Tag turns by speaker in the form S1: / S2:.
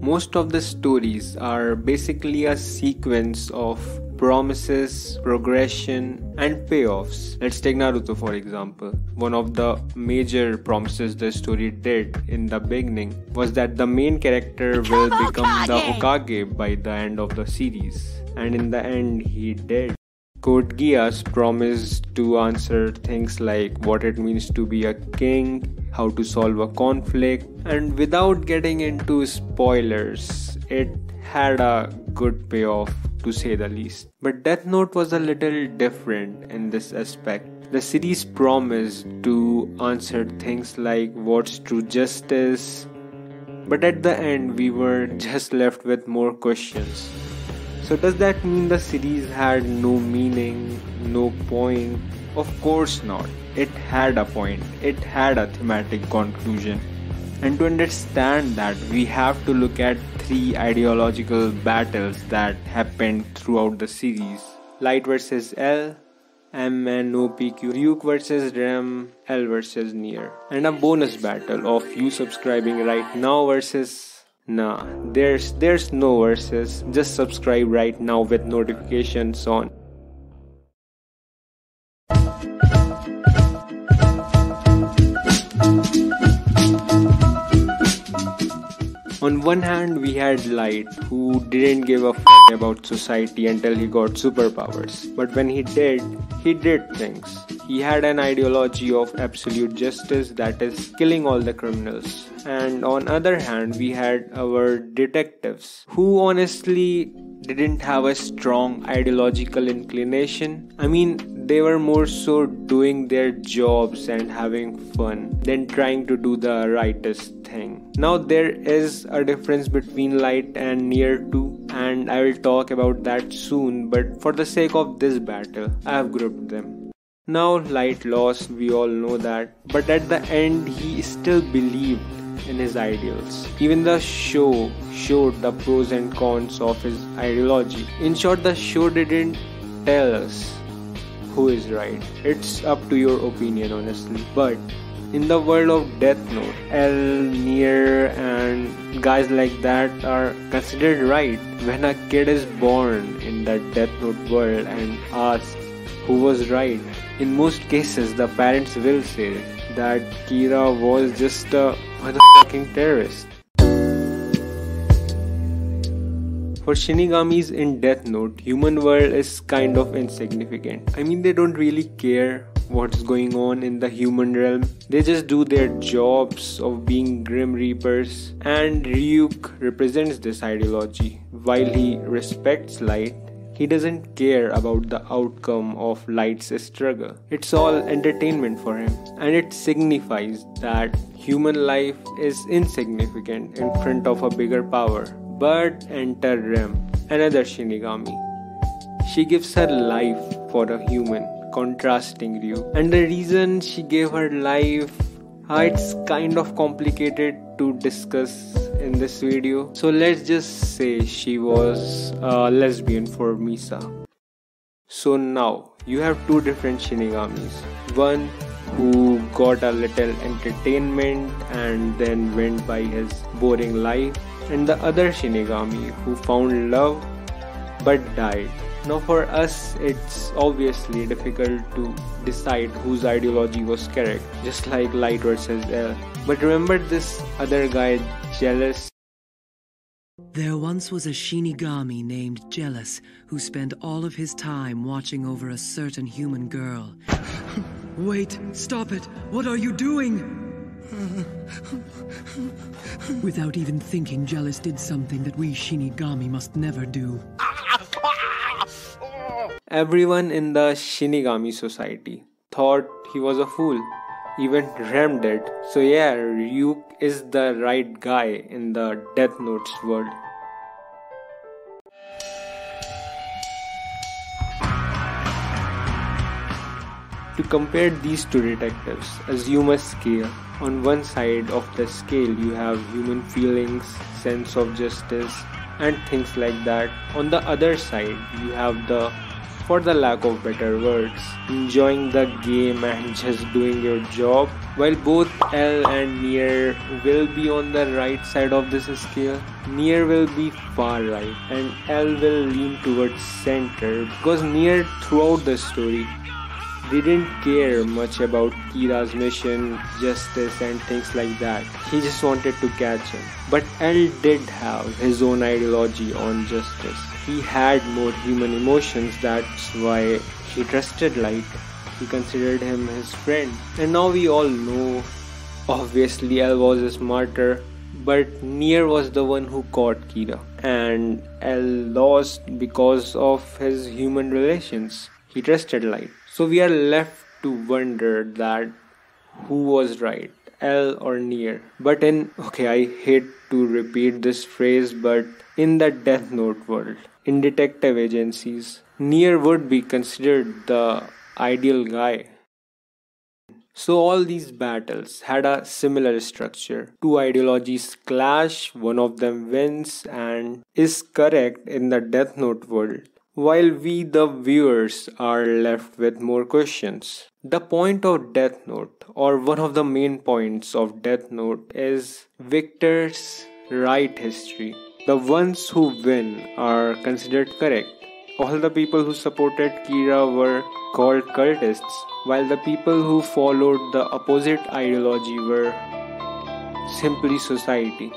S1: Most of the stories are basically a sequence of promises, progression, and payoffs. Let's take Naruto for example. One of the major promises the story did in the beginning was that the main character will become the Hokage by the end of the series. And in the end, he did. Code Geass promised to answer things like what it means to be a king, how to solve a conflict, and without getting into spoilers, it had a good payoff to say the least. But Death Note was a little different in this aspect. The series promised to answer things like what's true justice, but at the end we were just left with more questions. So does that mean the series had no meaning, no point? Of course not. It had a point. It had a thematic conclusion. And to understand that, we have to look at 3 ideological battles that happened throughout the series. Light versus L, M and OPQ, Ryuk versus Rem, L versus Nier. And a bonus battle of you subscribing right now versus... Nah, there's no versus. Just subscribe right now with notifications on. On one hand, we had Light, who didn't give a fuck about society until he got superpowers. But when he did things. He had an ideology of absolute justice, that is, killing all the criminals. And on other hand, we had our detectives, who honestly didn't have a strong ideological inclination. I mean, they were more so doing their jobs and having fun than trying to do the rightest thing. Now there is a difference between Light and Nier too, and I will talk about that soon, but for the sake of this battle, I have grouped them. Now Light lost, we all know that, but at the end he still believed in his ideals. Even the show showed the pros and cons of his ideology. In short, the show didn't tell us who is right. It's up to your opinion, honestly. But in the world of Death Note, L, Nier and guys like that are considered right. When a kid is born in the Death Note world and asks who was right, in most cases the parents will say that Kira was just a motherfucking terrorist. For Shinigamis in Death Note, human world is kind of insignificant. I mean, they don't really care what's going on in the human realm. They just do their jobs of being Grim Reapers, and Ryuk represents this ideology. While he respects Light, he doesn't care about the outcome of Light's struggle. It's all entertainment for him, and it signifies that human life is insignificant in front of a bigger power. But enter Rem, another Shinigami. She gives her life for a human, contrasting Ryu. And the reason she gave her life, it's kind of complicated to discuss in this video. So let's just say she was a lesbian for Misa. So now you have 2 different Shinigamis. One who got a little entertainment and then went by his boring life, and the other Shinigami who found love but died. Now for us, it's obviously difficult to decide whose ideology was correct, just like Light versus L. But remember this other guy, Jealous?
S2: There once was a Shinigami named Jealous who spent all of his time watching over a certain human girl. Wait, stop it! What are you doing? Without even thinking, Jealous did something that we Shinigami must never do.
S1: Everyone in the Shinigami society thought he was a fool. Even Rem did. So yeah, Ryuk is the right guy in the Death Note's world. To compare these 2 detectives, assume a scale. On one side of the scale you have human feelings, sense of justice and things like that. On the other side you have the for the lack of better words, enjoying the game and just doing your job. While both L and Nier will be on the right side of this scale, Nier will be far right and L will lean towards center, because Nier throughout the story didn't care much about Kira's mission, justice and things like that. He just wanted to catch him. But L did have his own ideology on justice. He had more human emotions, that's why he trusted Light. He considered him his friend. And now we all know, obviously L was smarter, but Nier was the one who caught Kira. And L lost because of his human relations. He trusted Light. So we are left to wonder that who was right, L or Nier. But I hate to repeat this phrase, but in the Death Note world, in detective agencies, Nier would be considered the ideal guy. So all these battles had a similar structure. Two ideologies clash, one of them wins and is correct in the Death Note world, while we the viewers are left with more questions. The point of Death Note, or one of the main points of Death Note, is Victor's right history. The ones who win are considered correct. All the people who supported Kira were called cultists, while the people who followed the opposite ideology were simply society.